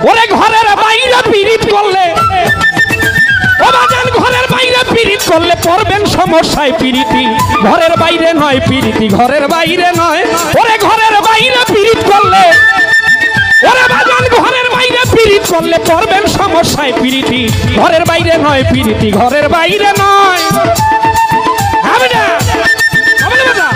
ওরে ঘরের বাইরে পিরিত করলে ও বাজান ঘরের বাইরে পিরিত করলে পড়বেন সমস্যায় পিরিতি ঘরের বাইরে নয় পিরিতি ঘরের বাইরে নয় ওরে ঘরের বাইরে পিরিত করলে ওরে বাজান ঘরের বাইরে পিরিত করলে পড়বেন সমস্যায় পিরিতি ঘরের বাইরে নয় পিরিতি ঘরের বাইরে নয় হবে না হবে না বাবা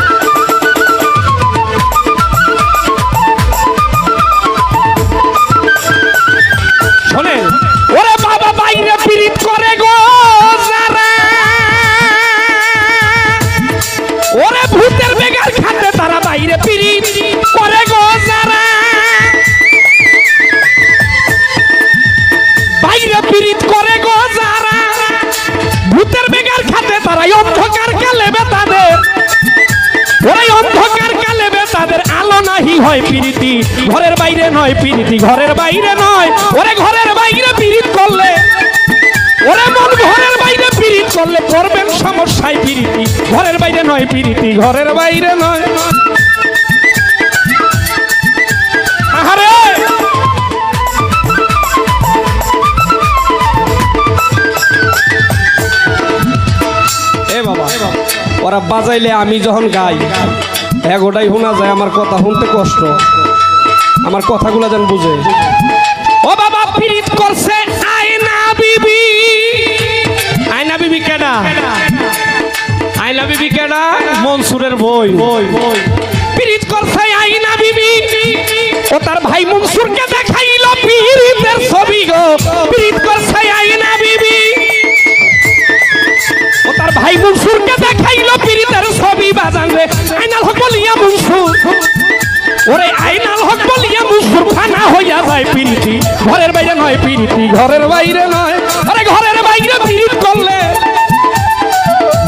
শোনেন ওরে বাবা বাইরে পিরিত করে গো যারা ওরে ভূতের বেগার খাতে তারা বাইরে পিরিত করে গো যারা বাইরে পিরিত করে গো যারা ভূতের বেগার খাতে তারা অন্ধকার কালেবে তাদের ওরে অন্ধকার কালেবে তাদের আলো নাহি হয় পিরিতি ঘরের বাইরে নয় পিরিতি ঘরের বাইরে নয় ওরে ঘরের বাইরে পিরিত করলে ওরে মন ঘরের বাইরে পিরিত করলে পড়বেন সমস্যায় পিরিতি ঘরের বাইরে নয় পিরিতি ঘরের বাইরে নয় আহারে এ বাবা ওরা বাজাইলে আমি যখন গাই এগোটাই শোনা যায় আমার কথা শুনতে কষ্ট আমার কথাগুলো যেন বুঝে ও বাবা পিরিত করছে আয়না বিবি আয়না বিবি কেডা আয়না বিবি কেডা মনসুরের বই পিরিত করছে আয়না বিবি ও তার ভাই মনসুরকে দেখাইল পিরিতের ছবি গো পিরিত করছে আয়না বিবি ও তার ভাই মনসুরকে দেখাইল পিরিতের ছবি বাজান রে আইনাল হক বলিয়া মনসুর ওরে আইনাল হক বলিয়া মনসুর ফানা হইয়া যায় পিরিতি ঘরের বাইরে নয় পিরিতি ঘরের বাইরে নয় আরে ঘরের বাইরে পিরিত করলে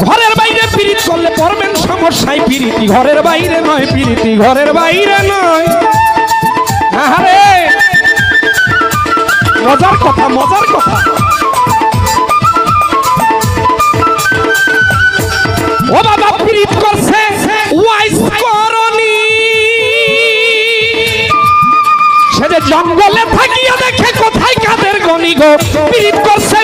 ঘরের বাইরে পিরিত করলে পড়বেন সমস্যায় পিরিতি ঘরের বাইরে নয় পিরিতি ঘরের বাইরে নয় আহারে মজার কথা মজার কথা ও বাবা পিরিত করছে ওয়াইস করনি সে যে জঙ্গলে থাকিয়া দেখে কোথায় কাদের গনি গো পিরিত করছে